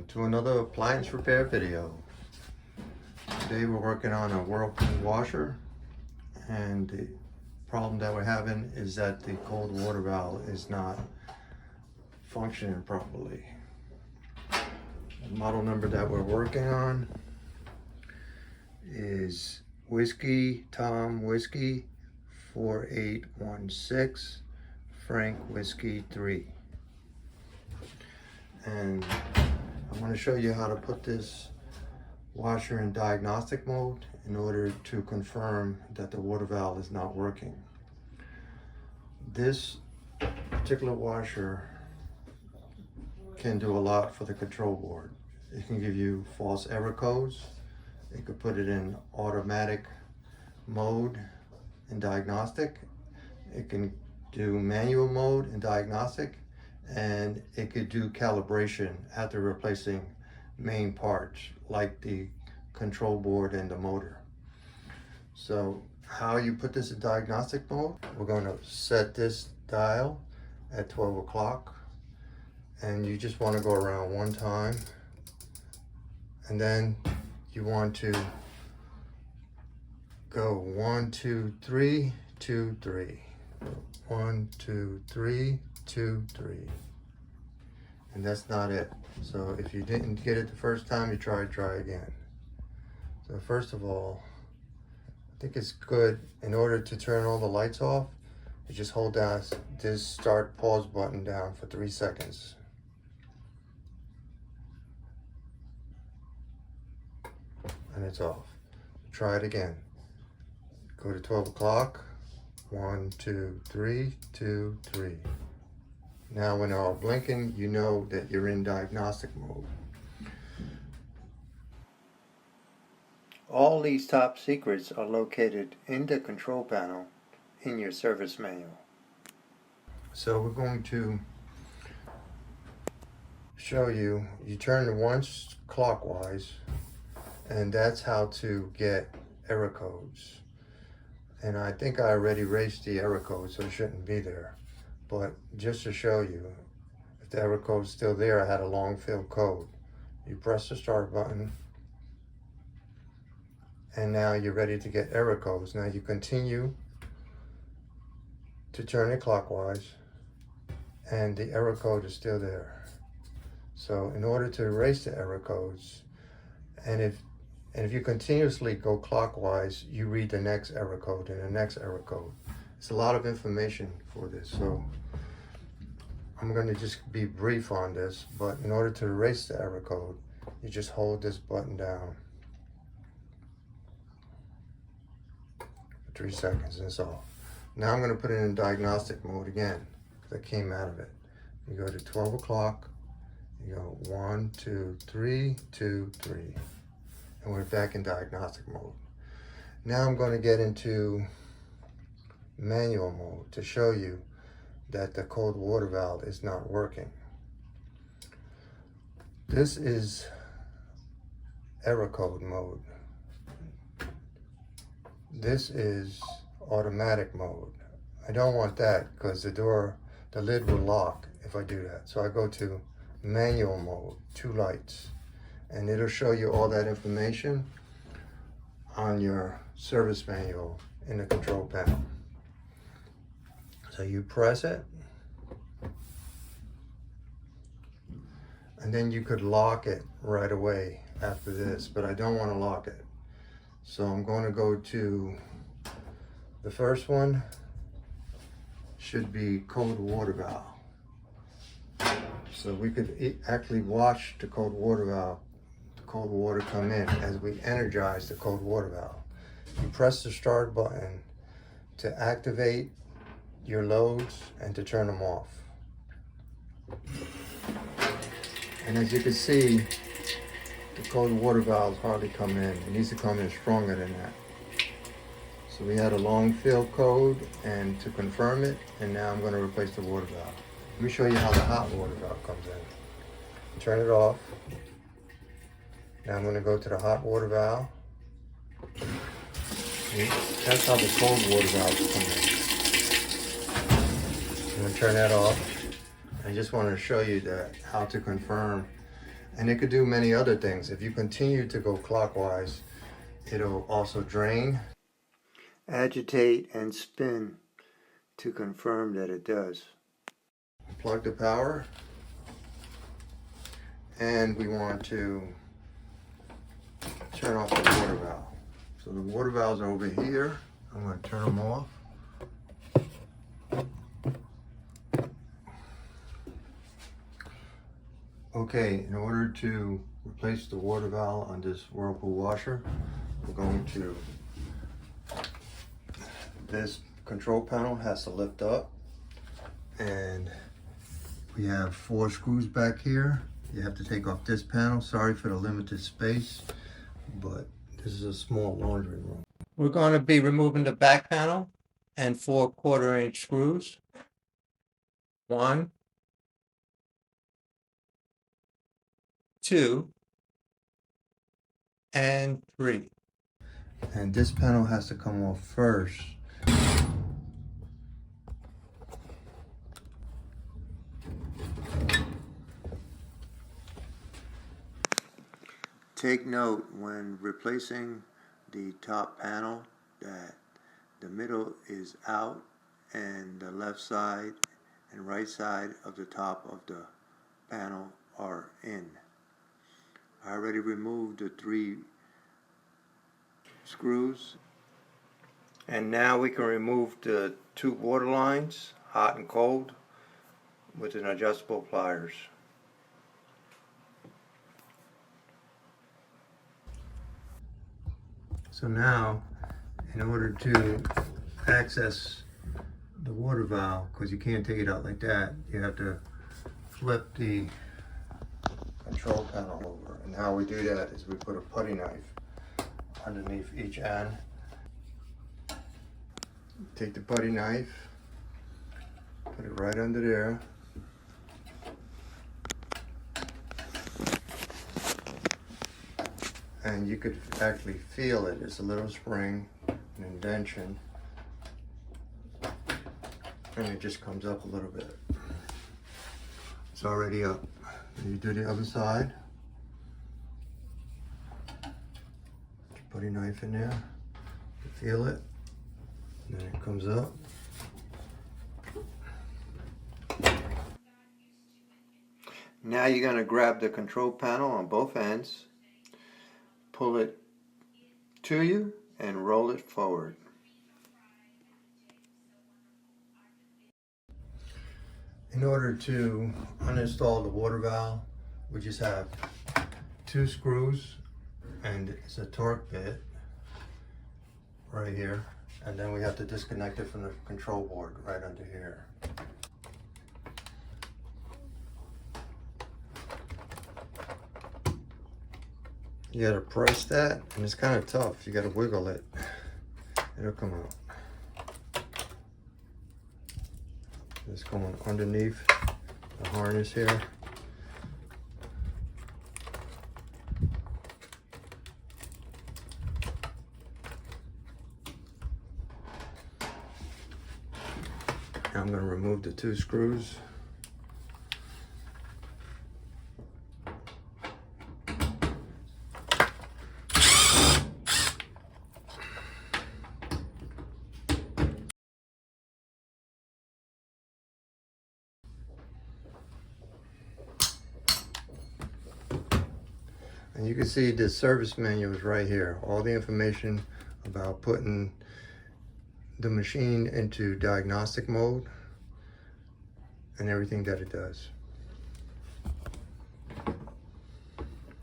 Welcome to another appliance repair video. Today we're working on a Whirlpool washer, and the problem that we're having is that the cold water valve is not functioning properly. The model number that we're working on is Whiskey Tom Whiskey 4816 Frank Whiskey 3. And I'm going to show you how to put this washer in diagnostic mode in order to confirm that the water valve is not working. This particular washer can do a lot for the control board. It can give you false error codes. It could put it in automatic mode in diagnostic. It can do manual mode in diagnostic, and it could do calibration after replacing main parts like the control board and the motor. So how you put this in diagnostic mode, we're going to set this dial at 12 o'clock, and you just want to go around one time, and then you want to go 1 2 3 2 3 1 2 3 2 3, and that's not it. So if you didn't get it the first time, you try again. So first of all, I think it's good, in order to turn all the lights off, you just hold down this start pause button down for 3 seconds. And it's off. Try it again. Go to 12 o'clock. 1 2 3 2 3. Now when they're all blinking, you know that you're in diagnostic mode. All these top secrets are located in the control panel in your service manual. So we're going to show you, you turn it once clockwise, and that's how to get error codes. And I think I already erased the error code, so it shouldn't be there. But just to show you, if the error code's still there, I had a long field code. You press the start button, and now you're ready to get error codes. Now you continue to turn it clockwise, and the error code is still there. So in order to erase the error codes, and if you continuously go clockwise, you read the next error code and the next error code. It's a lot of information for this, so I'm going to just be brief on this. But in order to erase the error code, you just hold this button down for 3 seconds, and it's off. Now I'm going to put it in diagnostic mode again, because I came out of it. You go to 12 o'clock, you go 1 2 3 2 3, and we're back in diagnostic mode. Now I'm going to get into manual mode to show you that the cold water valve is not working. This is error code mode. This is automatic mode. I don't want that because the lid will lock if I do that. So I go to manual mode, 2 lights, and it'll show you all that information on your service manual in the control panel. So you press it, and then you could lock it right away after this, but I don't want to lock it. So I'm going to go to the first one, should be cold water valve. So we could actually watch the cold water valve, the cold water come in as we energize the cold water valve. You press the start button to activate your loads and to turn them off. And as you can see, the cold water valves hardly come in. It needs to come in stronger than that. So we had a long field code, and to confirm it, and now I'm going to replace the water valve. Let me show you how the hot water valve comes in. Turn it off. Now I'm going to go to the hot water valve. That's how the cold water valves come in. I'm going to turn that off. I just wanted to show you that how to confirm And it could do many other things. If you continue to go clockwise, it'll also drain. Agitate and spin to confirm that it does. Plug the power, and we want to turn off the water valve. So the water valves are over here. I'm going to turn them off. Okay, in order to replace the water valve on this Whirlpool washer, we're going to, this control panel has to lift up, and we have 4 screws back here. You have to take off this panel. Sorry for the limited space, but this is a small laundry room. We're going to be removing the back panel and 4 1/4-inch screws. 1, 2, and 3. And this panel has to come off first. Take note when replacing the top panel that the middle is out and the left side and right side of the top of the panel are in. I already removed the 3 screws, and now we can remove the 2 water lines, hot and cold, with an adjustable pliers. So now, in order to access the water valve, because you can't take it out like that, you have to flip the control panel over. And how we do that is we put a putty knife underneath each end. Take the putty knife, put it right under there. And you could actually feel it. It's a little spring, an indention, and it just comes up a little bit. It's already up. You do the other side. Put your knife in there. You feel it. And then it comes up. Now you're going to grab the control panel on both ends, pull it to you, and roll it forward. In order to uninstall the water valve, we just have 2 screws, and it's a torque bit right here, and then we have to disconnect it from the control board right under here. You gotta press that, and it's kind of tough. You gotta wiggle it. It'll come out. It's going underneath the harness here. Now I'm going to remove the 2 screws. And you can see the service manual is right here. All the information about putting the machine into diagnostic mode and everything that it does.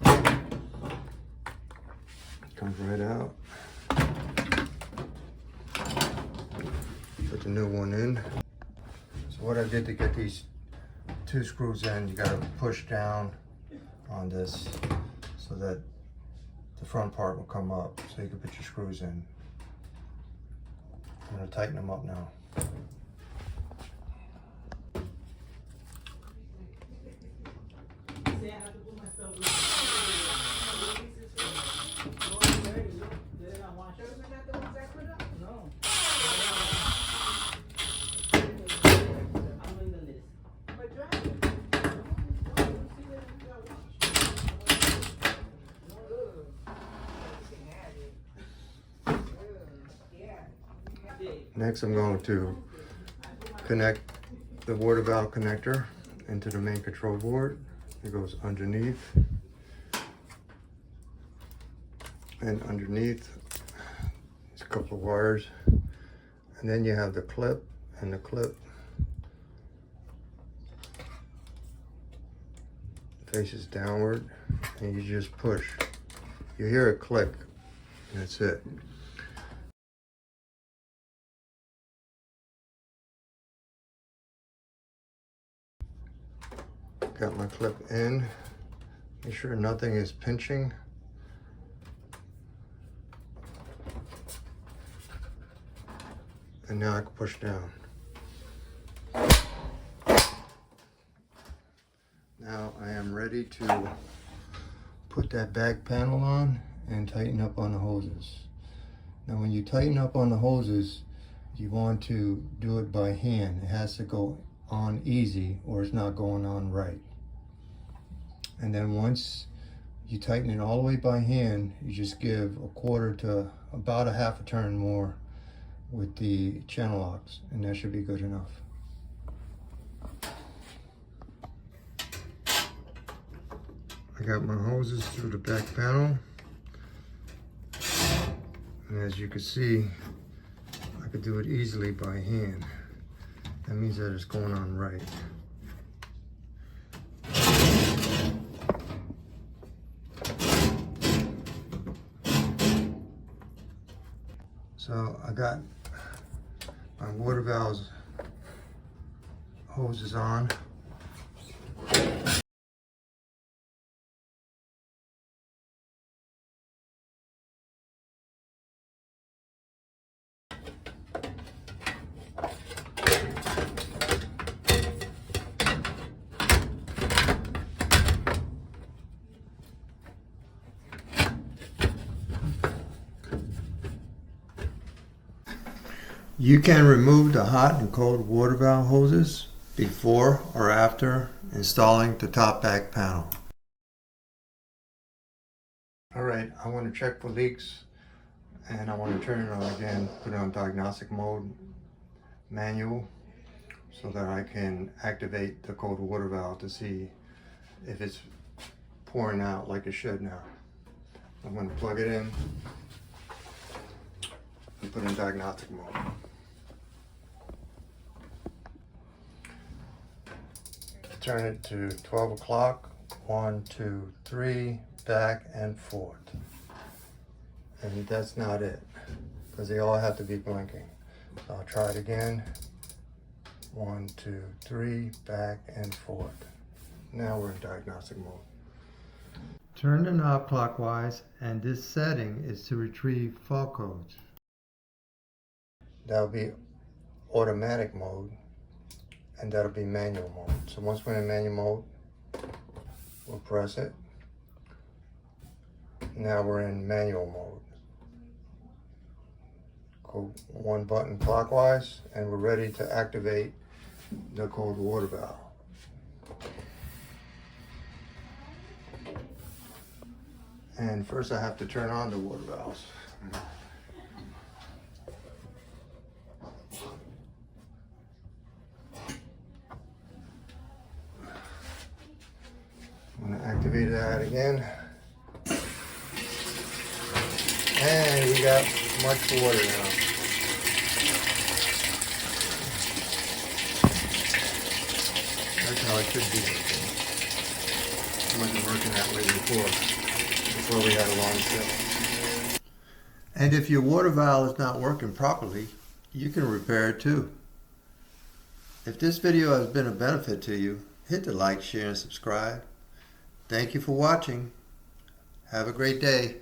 It comes right out. Put the new one in. So what I did to get these 2 screws in, you gotta push down on this so that the front part will come up so you can put your screws in. I'm going to tighten them up now. Next, I'm going to connect the water valve connector into the main control board. It goes underneath, and underneath there's a couple of wires, and then you have the clip, and the clip faces downward, and you just push. You hear it click, and that's it. Got my clip in. Make sure nothing is pinching. And now I can push down. Now I am ready to put that back panel on and tighten up on the hoses. Now when you tighten up on the hoses, you want to do it by hand. It has to go on easy or it's not going on right. And then once you tighten it all the way by hand, you just give a quarter to about a half a turn more with the channel locks, and that should be good enough. I got my hoses through the back panel, and as you can see, I could do it easily by hand. That means that it's going on right. So I got my water valves hoses on. You can remove the hot and cold water valve hoses before or after installing the top back panel. Alright, I want to check for leaks, and I want to turn it on again, put it on diagnostic mode, manual, so that I can activate the cold water valve to see if it's pouring out like it should now. I'm going to plug it in and put it in diagnostic mode. Turn it to 12 o'clock, 1, 2, 3, back and forth. And that's not it, because they all have to be blinking. So I'll try it again. 1, 2, 3, back and forth. Now we're in diagnostic mode. Turn the knob clockwise, and this setting is to retrieve fault codes. That'll be automatic mode, and that'll be manual mode. So once we're in manual mode, we'll press it. Now we're in manual mode. Go one button clockwise, and we're ready to activate the cold water valve. And first I have to turn on the water valves. I'm going to activate that again. And we got much water now. That's how it should be. It wasn't working that way before we had a long fill. And if your water valve is not working properly, you can repair it too. If this video has been a benefit to you, hit the like, share, and subscribe. Thank you for watching. Have a great day.